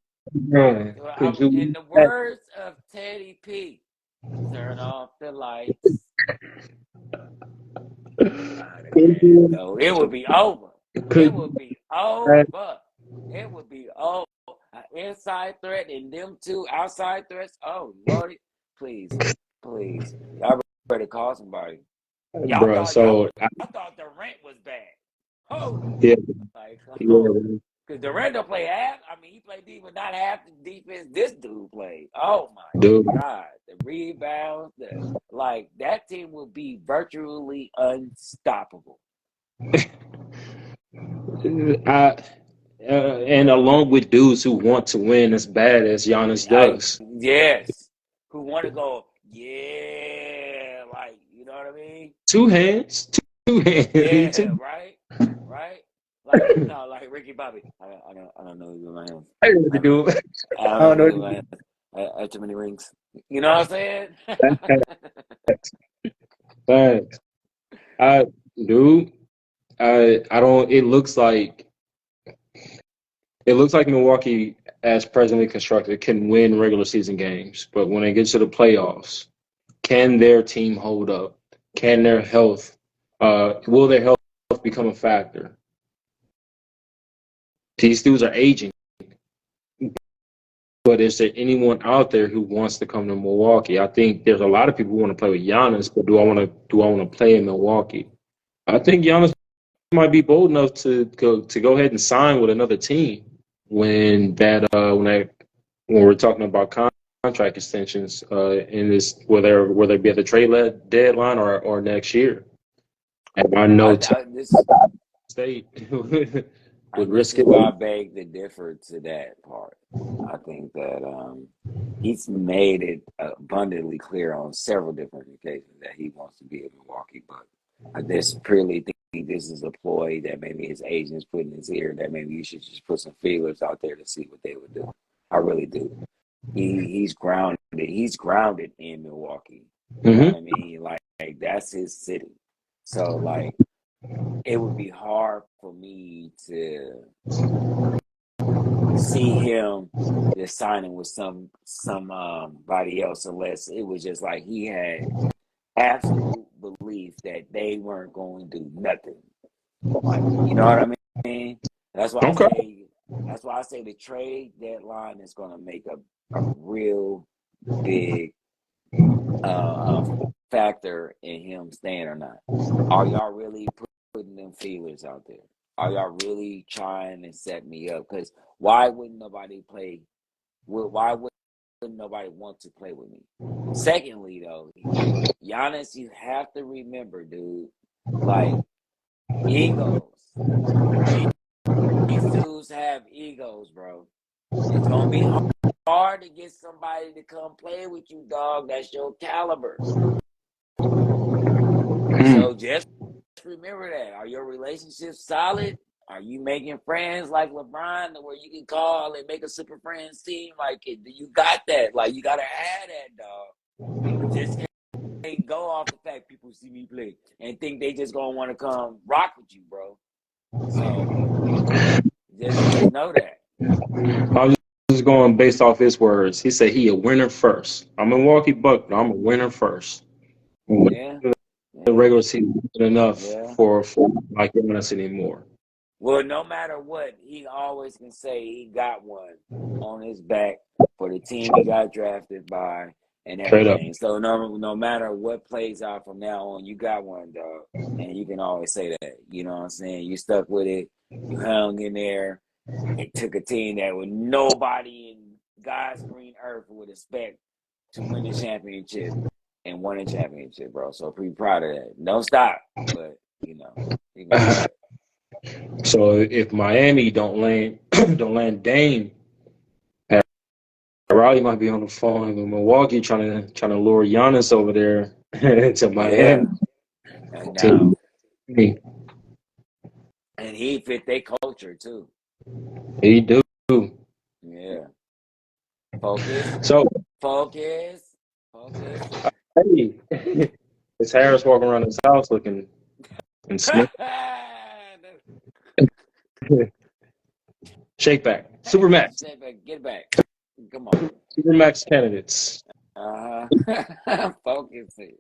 could In you?" the words of Teddy P, turn off the lights. No, it would be over. It Could would be over. It would be over. An inside threat and them two outside threats. Oh Lordy, please, please. Y'all better call somebody. Y'all bro. thought y'all So thought the rent was bad. Oh, yeah, like oh. yeah, Because Durant don't play half. I mean, he played defense, not half the defense this dude played. Oh dude. my God, the rebounds, like that team will be virtually unstoppable. I and along with dudes who want to win as bad as Giannis does. Yes, who want to go? Yeah, like you know what I mean? Two hands, two hands. Yeah, right, right. Like no, like Ricky Bobby. I don't know who's in my hands. I really I don't, do. I I don't don't know know. who's in my hands. I have too many rings. You know what I'm saying? Thanks. I dude. I don't. It looks like Milwaukee, as presently constructed, can win regular season games, but when it gets to the playoffs, can their team hold up? Can their health? Will their health become a factor? These dudes are aging, but is there anyone out there who wants to come to Milwaukee? I think there's a lot of people who want to play with Giannis, but do I want to play in Milwaukee? I think Giannis might be bold enough to go ahead and sign with another team when we're talking about contract extensions in this whether it be at the trade deadline or next year. And I know This State would this risk is it. why I beg to differ to that part. I think that he's made it abundantly clear on several different occasions that he wants to be in Milwaukee, but I just purely think this is a ploy that maybe his agent's put in his ear that maybe you should just put some feelers out there to see what they would do. I really do. He's grounded. He's grounded in Milwaukee. You know what I mean? Like that's his city. So like it would be hard for me to see him just signing with somebody else unless it was just like he had absolute belief that they weren't going to do nothing. Like, you know what I mean? That's why I Okay. say the trade deadline is gonna make a real big factor in him staying or not. Are y'all really putting them feelers out there? Are y'all really trying to set me up? Because why wouldn't nobody play? Why wouldn't nobody want to play with me? Secondly, though, Giannis, you have to remember, dude, like egos. These dudes have egos, bro. It's gonna be hard to get somebody to come play with you, dog. That's your caliber. So just remember that. Are your relationships solid? Are you making friends like LeBron where you can call and make a super friends team? Like, you got that. Like, you got to have that, dog. You just can't go off the fact people see me play and think they just going to want to come rock with you, bro. So, just know that. I was just going based off his words. He said he a winner first. I'm a Milwaukee Buck, but I'm a winner first. Yeah. The regular season isn't enough Yeah. for like us anymore. Well, no matter what, he always can say he got one on his back for the team he got drafted by and Straight up. everything. So no matter what plays out from now on, you got one, dog. And you can always say that. You know what I'm saying? You stuck with it. You hung in there. It took a team that would nobody in God's green earth would expect to win the championship and won a championship, bro. So pretty proud of that. Don't stop, but you can do that. So if Miami don't land don't land Dame, Riley might be on the phone with Milwaukee trying to lure Giannis over there to Miami. Yeah, and To now me. and he fit their culture too. He do. Yeah, focus, So focus, focus. hey, is Harris walking around his house looking and smelling? Shake back. Supermax. Get back. Come on. Supermax candidates. Focus it.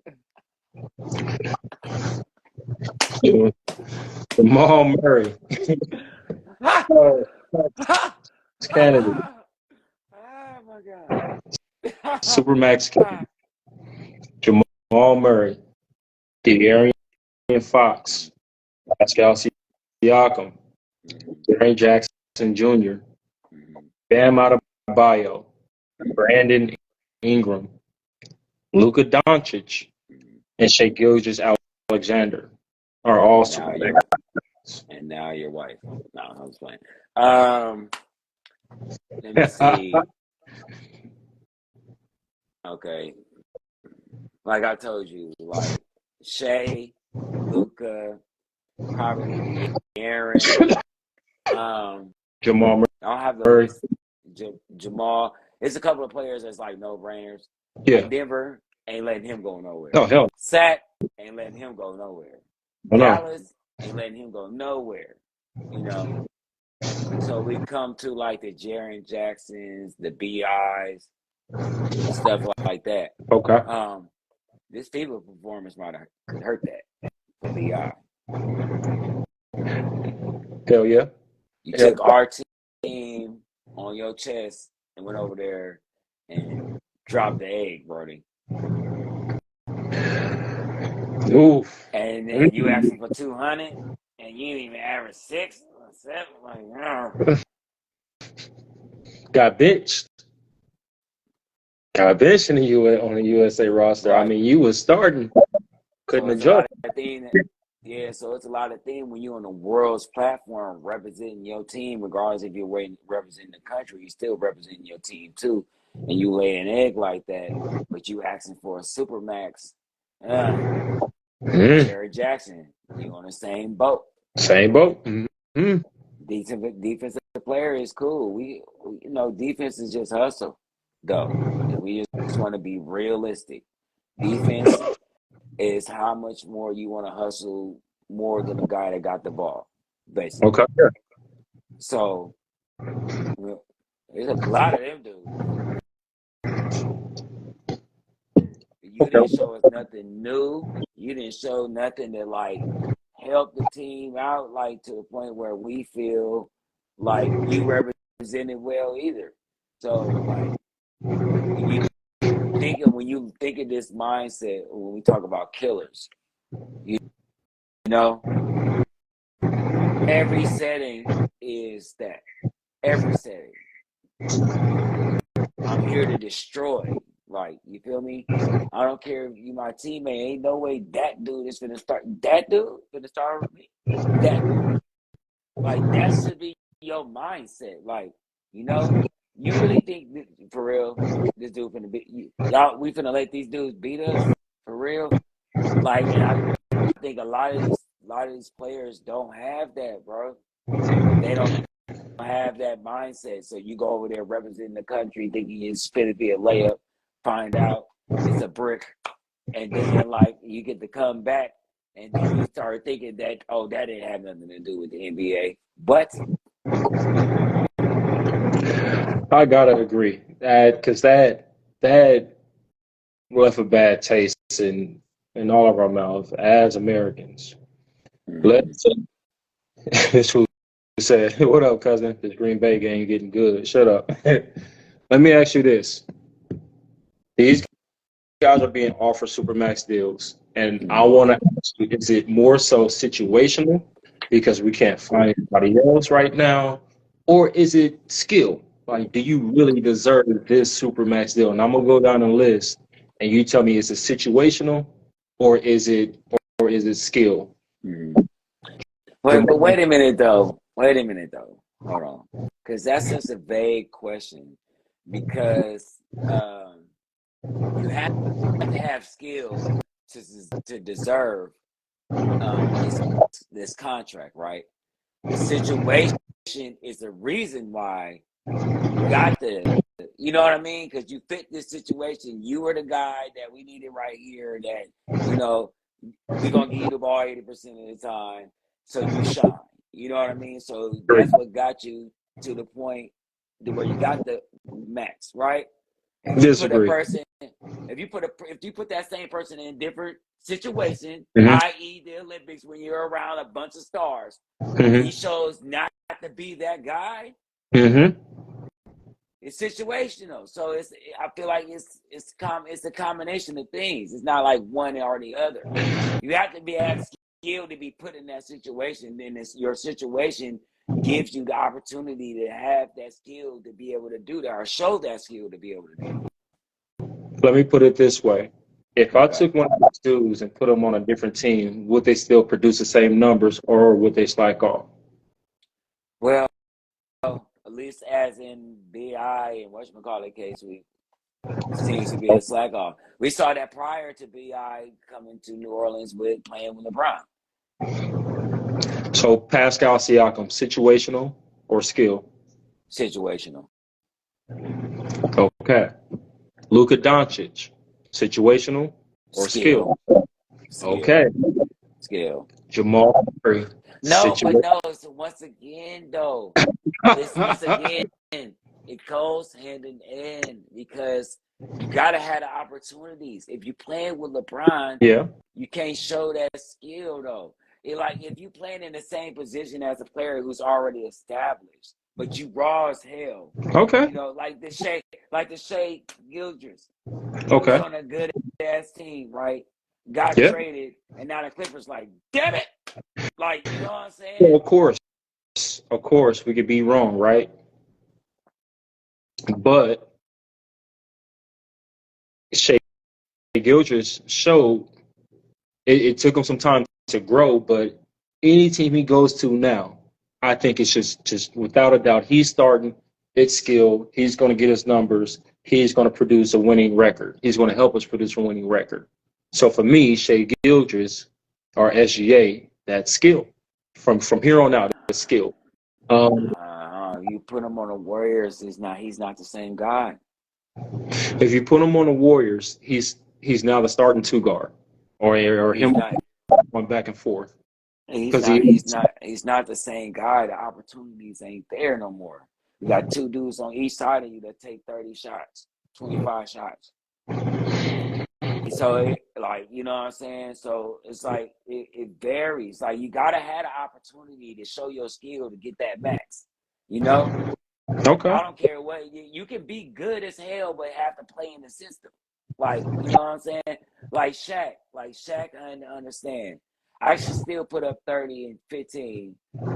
Jamal Murray. Oh, candidate. Oh my God. Supermax candidate. Jamal Murray. De'Aaron Fox. Pascal Siakam. Jaren Jackson Jr. Bam Adebayo. Brandon Ingram. Luka Doncic. And Shai Gilgeous-Alexander are all Supermax. And now your wife. No, I was playing. Let me see. Okay. Like I told you, like Shea, Luka, probably Aaron. Jamal Murray. I don't have the list. Jamal. There's a couple of players that's like no brainers. Yeah. Like Denver ain't letting him go nowhere. Oh hell. Sac ain't letting him go nowhere. Oh, no. Dallas ain't letting him go nowhere. You know. So we come to like the Jaren Jacksons, the BIs, stuff like that. Okay. This FIBA performance could hurt that for BI. Hell yeah. You took our team on your chest and went over there and dropped the egg, Brody. Oof. And then you asking for 200 and you didn't even average 6 or 7. Like, Got benched. Got benched on the USA roster. Right. I mean, you was starting. Couldn't adjust. So it's a lot of things when you're on the world's platform representing your team, regardless if you're representing the country, you're still representing your team too. And you lay an egg like that, but you asking for a Supermax. Jared Jackson, you on the same boat. Same boat. Mm-hmm. Defensive player is cool. We defense is just hustle, though. And we just want to be realistic. Defense is how much more you want to hustle more than the guy that got the ball, basically. Okay. So there's a lot of them dudes. You didn't show us nothing new. You didn't show nothing that like help the team out, like to the point where we feel like you represented well either. So like when you think of this mindset when we talk about killers, you know, every setting is that. Every setting. I'm here to destroy. Like, you feel me? I don't care if you my teammate. Ain't no way that dude is gonna start. That dude gonna start with me. That dude. Like, that should be your mindset. Like, you really think for real this dude finna beat you? Y'all, we finna let these dudes beat us for real? Like, and I think a lot of these players don't have that, bro. They don't have that mindset. So you go over there representing the country thinking it's finna be a layup, find out it's a brick, and then like you get to come back and then you start thinking that that didn't have nothing to do with the NBA. But I gotta agree because that left a bad taste in all of our mouths as Americans. Let's this who said, "What up, cousin? This Green Bay game getting good." Shut up. Let me ask you this: these guys are being offered Supermax deals, and I want to ask you: is it more so situational because we can't find anybody else right now, or is it skill? Like, do you really deserve this Supermax deal? And I'm gonna go down the list, and you tell me: is it situational, or is it skill? But wait a minute though. Hold on, because that's just a vague question. Because you have to have skill to deserve this contract, right? The situation is the reason why you got you know what I mean? Because you fit this situation. You were the guy that we needed right here. That we're gonna give you the ball 80% of the time, so you shine. You know what I mean? So that's what got you to the point where you got the max, right? If you put a Disagree. person, if you put that same person in a different situation, Mm-hmm. i.e., the Olympics, when you're around a bunch of stars, and he Mm-hmm. shows not to be that guy, Mm-hmm. it's situational. So I feel like it's a combination of things. It's not like one or the other. You have to have skill to be put in that situation. Then your situation gives you the opportunity to have that skill to be able to do that, or show that skill to be able to do that. Let me put it this way. If I Okay. took one of these dudes and put them on a different team, would they still produce the same numbers or would they slack off? Well, at least as in BI and whatchamacallit case, we seems to be a slack off. We saw that prior to BI coming to New Orleans with playing with LeBron. So Pascal Siakam, situational or skill? Situational. Okay. Luka Doncic, situational or skill? Skill. Okay. Skill. Jamal Murray, No, but situation. no, so once again though, it goes hand in hand because you gotta have the opportunities. If you playing with LeBron, Yeah. you can't show that skill though. Like if you playing in the same position as a player who's already established, but you raw as hell. Okay. You know, like the Shea Gildress. He was Okay. on a good ass team, right? Got Yeah. traded, and now the Clippers like, damn it! Like, you know what I'm Well, saying? of course, we could be wrong, right? But Shea Gildress showed it took him some time to grow, but any team he goes to now, I think it's just without a doubt, he's starting. It's skill. He's going to get his numbers. He's going to produce a winning record. He's going to help us produce a winning record. So for me, Shea Gildress or SGA, that's skill. From here on out, it's skill. Um, You put him on the Warriors, he's not the same guy. if you put him on the Warriors, he's now the starting two guard, or He's him not. going back and forth He's because not. he. He's not. He's not the same guy. The opportunities ain't there no more. You got two dudes on each side of you that take 30 shots, 25 shots. So like, you know what I'm saying? So it's like it varies. Like you gotta have the opportunity to show your skill to get that max. You know? Okay. I don't care what you can be good as hell, but have to play in the system. Like, you know what I'm saying? Like Shaq, I understand. I should still put up 30 and 15,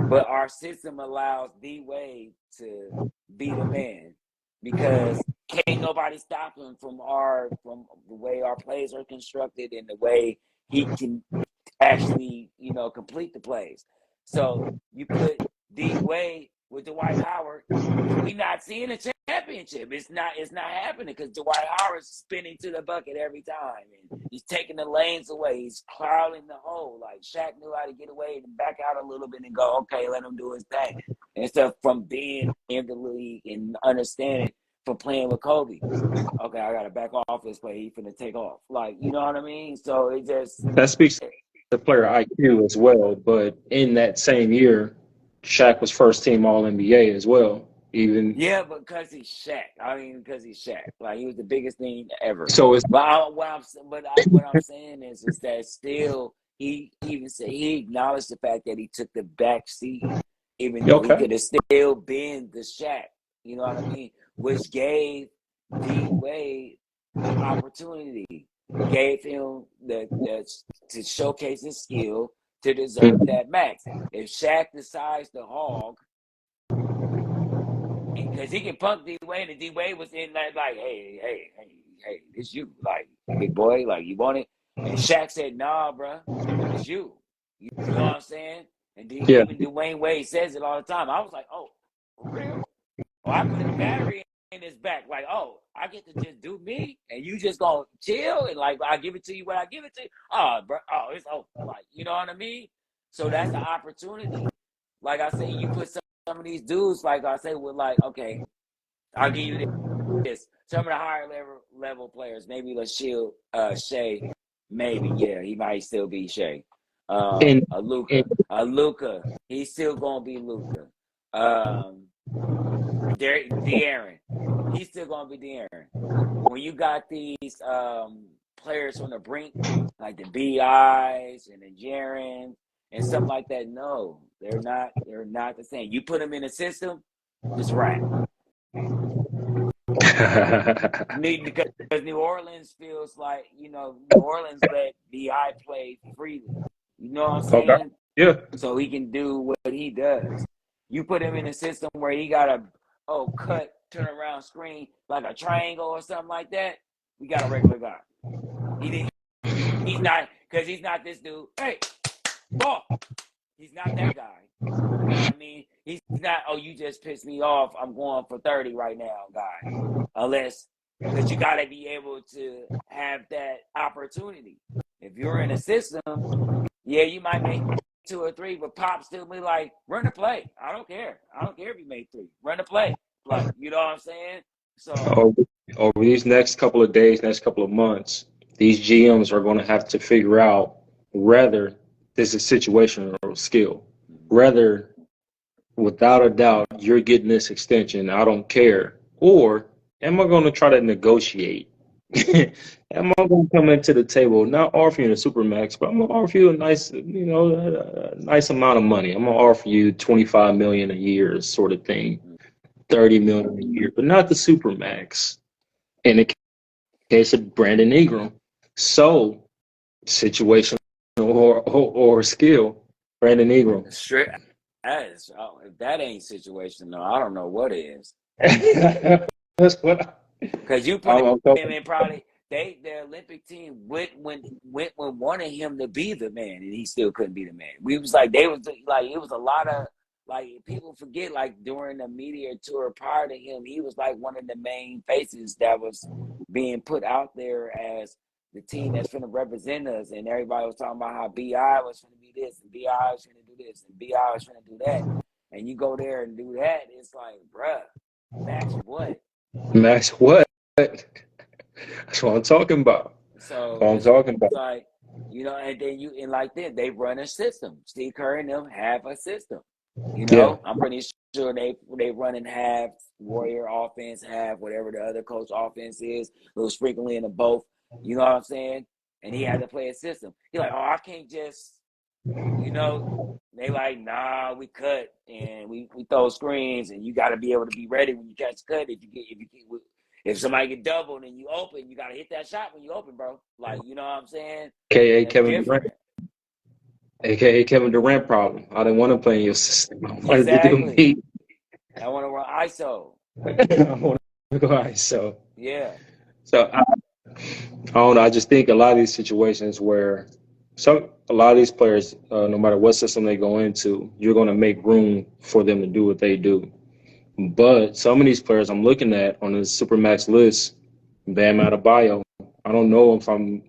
but our system allows D Wade to be the man because can't nobody stop him from the way our plays are constructed and the way he can actually, complete the plays. So you put D Wade with Dwight Howard, we not seeing a championship. It's not happening because Dwight Howard's spinning to the bucket every time, and he's taking the lanes away. He's crowding the hole. Like Shaq knew how to get away and back out a little bit and go, okay, let him do his thing. Instead from being in the league and understanding from playing with Kobe. Okay, I gotta back off this play. He's finna take off. Like, you know what I mean? So it just That speaks to player IQ as well. But in that same year, Shaq was first team All NBA as well. Even yeah, because he's Shaq. I mean, because he's Shaq. Like he was the biggest thing ever. so, it's But what I'm saying is that still he even said he acknowledged the fact that he took the back seat, even though he okay. could have still been the Shaq. You know what I mean? Which gave D Wade the opportunity, gave him the to showcase his skill to deserve that max. If Shaq decides to hog, because he can punk D Wade, and D Wade was in that like, hey, it's you, like big boy, like you want it, and Shaq said, nah, bro, it's you. You know what I'm saying? And Yeah, even Dwayne Wade says it all the time. I was like, oh, for real? Oh, I put a battery in his back, like, oh, I get to just do me, and you just gonna chill, and like I give it to you when I give it to you. Oh, bro, oh, it's over, like you know what I mean? So that's the opportunity. Like I say, you put some of these dudes, like I say, with like, okay, I'll give you this. Some of the higher level players, maybe Lachille, Shea, maybe, yeah, he might still be Shea. and, and Luca, he's still gonna be Luca. De'Aaron. He's still gonna be De'Aaron. When you got these players on the brink, like the BIs and the Jaren and stuff like that, no, they're not the same. You put them in a system, it's right. Because New Orleans feels like, New Orleans let BI play freely. You know what I'm saying? Okay. Yeah. So he can do what he does. You put him in a system where he got a cut, turn around screen like a triangle or something like that, we got a regular guy. He's not, because he's not this dude. Hey, ball. He's not that guy. You know what I mean? He's not, you just pissed me off, I'm going for 30 right now, guy. Unless, because you got to be able to have that opportunity. If you're in a system, yeah, you might make 2 or 3, but Pop still be like, run the play. I don't care. I don't care if you make 3. Run the play. Like, you know what I'm saying? So over these next couple of days, next couple of months, these GMs are going to have to figure out whether this is situational or skill. Whether, without a doubt, you're getting this extension, I don't care. Or am I going to try to negotiate? Am I going to come into the table, not offer you a Supermax, but I'm going to offer you a nice, a nice amount of money. I'm going to offer you $25 million a year sort of thing, $30 million a year, but not the Supermax. In the case of Brandon Ingram. So, situational or skill, Brandon Ingram. straight, if that ain't situational, I don't know what is. That's what. Because you put him in probably the Olympic team went when wanted him to be the man, and he still couldn't be the man. We was like it was a lot of people forget, like during the media tour prior to him, he was like one of the main faces that was being put out there as the team that's going to represent us, and everybody was talking about how BI was going to be this, and BI was going to do this, and BI was going to do that, and you go there and do that, it's like, bruh, Max what? Max what? That's what I'm talking about. So I'm talking about. Like, and then like that, they run a system. Steve Kerr and them have a system. Yeah. I'm pretty sure they run in half Warrior offense, half whatever the other coach offense is, a little sprinkling in of both. You know what I'm saying? And he had to play a system. He's like, I can't just, they like, nah, we cut and we throw screens, and you got to be able to be ready when you catch cut. If somebody get doubled and you open, you got to hit that shot when you open, bro. Like, you know what I'm saying? AKA Kevin Durant. AKA Kevin Durant problem. I didn't want to play in your system. I wanted to do me. I want to run ISO. I want to go ISO. Yeah. So I don't know. I just think a lot of these situations where a lot of these players, no matter what system they go into, you're going to make room for them to do what they do. But some of these players I'm looking at on the Supermax list, Bam Adebayo, I don't know if I'm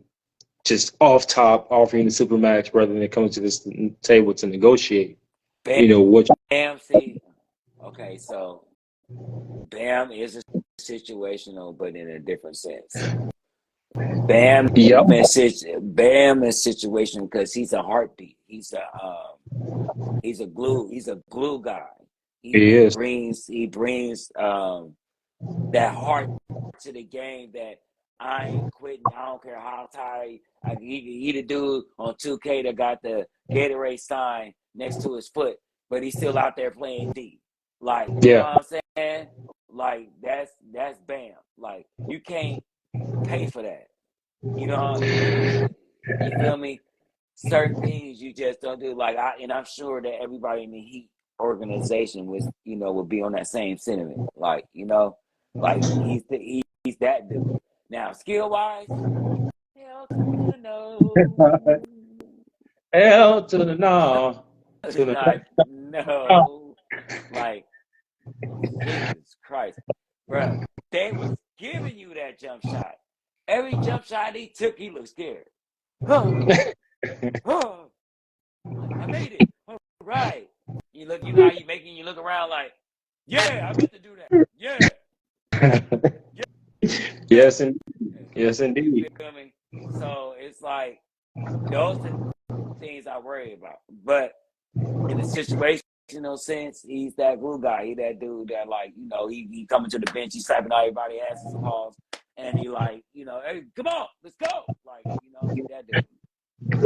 just off top offering the Supermax rather than coming to this table to negotiate. Bam, see, okay, so Bam is situational, but in a different sense. Bam is situational because he's a heartbeat. He's a glue guy. He brings that heart to the game that I ain't quitting. I don't care how tired. He the dude on 2K that got the Gatorade sign next to his foot, but he's still out there playing D. Like, you know what I'm saying? Like, that's Bam. Like, you can't pay for that. You feel me? Certain things you just don't do. Like, I'm sure that everybody in the Heat organization would be on that same sentiment. Like, like he's that dude. Now, skill wise, hell to the no. Hell to the no. No. Like, Jesus Christ. Bro, they was giving you that jump shot. Every jump shot he took, he looked scared. Huh. I made it. All right. You how you making you look around like, yeah, I meant to do that. Yeah. Yes, indeed. You feel me? So it's like those are things I worry about. But in a situation sense, he's that glue guy. He that dude that, like, he coming to the bench, he's slapping everybody asses and balls, and he like, hey, come on, let's go. Like, he that dude.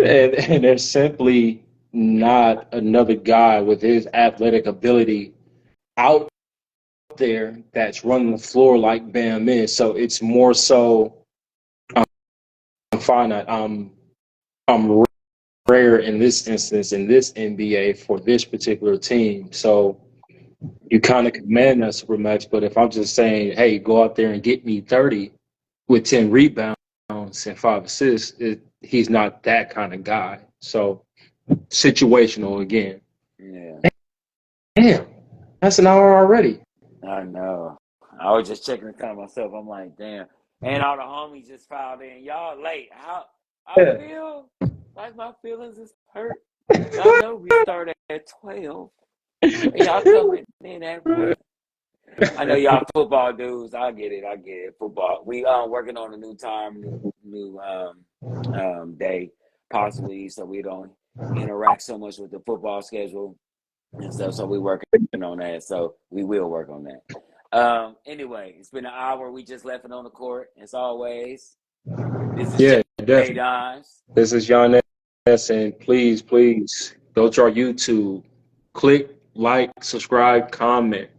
And there's simply not another guy with his athletic ability out there that's running the floor like Bam is. So it's more so I'm finite. I'm rare in this instance in this NBA for this particular team. So you kind of command that Supermax. But if I'm just saying, hey, go out there and get me 30 with 10 rebounds and 5 assists, he's not that kind of guy. So situational again. Yeah. Damn, that's an hour already. I know. I was just checking the time myself. I'm like, damn. And all the homies just filed in. Y'all late. How I Yeah. feel like my feelings is hurt. Y'all know we started at 12. And y'all coming in at 1. I know y'all football dudes. I get it. Football. We working on a new time, new day, possibly, so we don't interact so much with the football schedule and stuff. So we working on that. So we will work on that. Anyway, it's been an hour. We just left it on the court. As always, this is Jay Definitely. Dons. This is Giannis, and please go to our YouTube, click, like, subscribe, comment,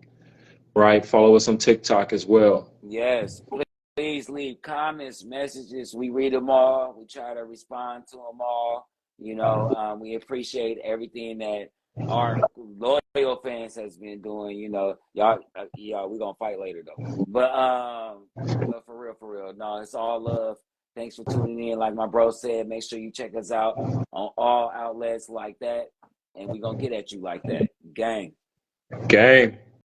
right? Follow us on TikTok as well. Yes, please leave comments, messages. We read them all. We try to respond to them all. We appreciate everything that our loyal fans has been doing. Y'all, we gonna fight later though. But for real, no, it's all love. Thanks for tuning in. Like my bro said, make sure you check us out on all outlets like that, and we gonna get at you like that, gang. Gang.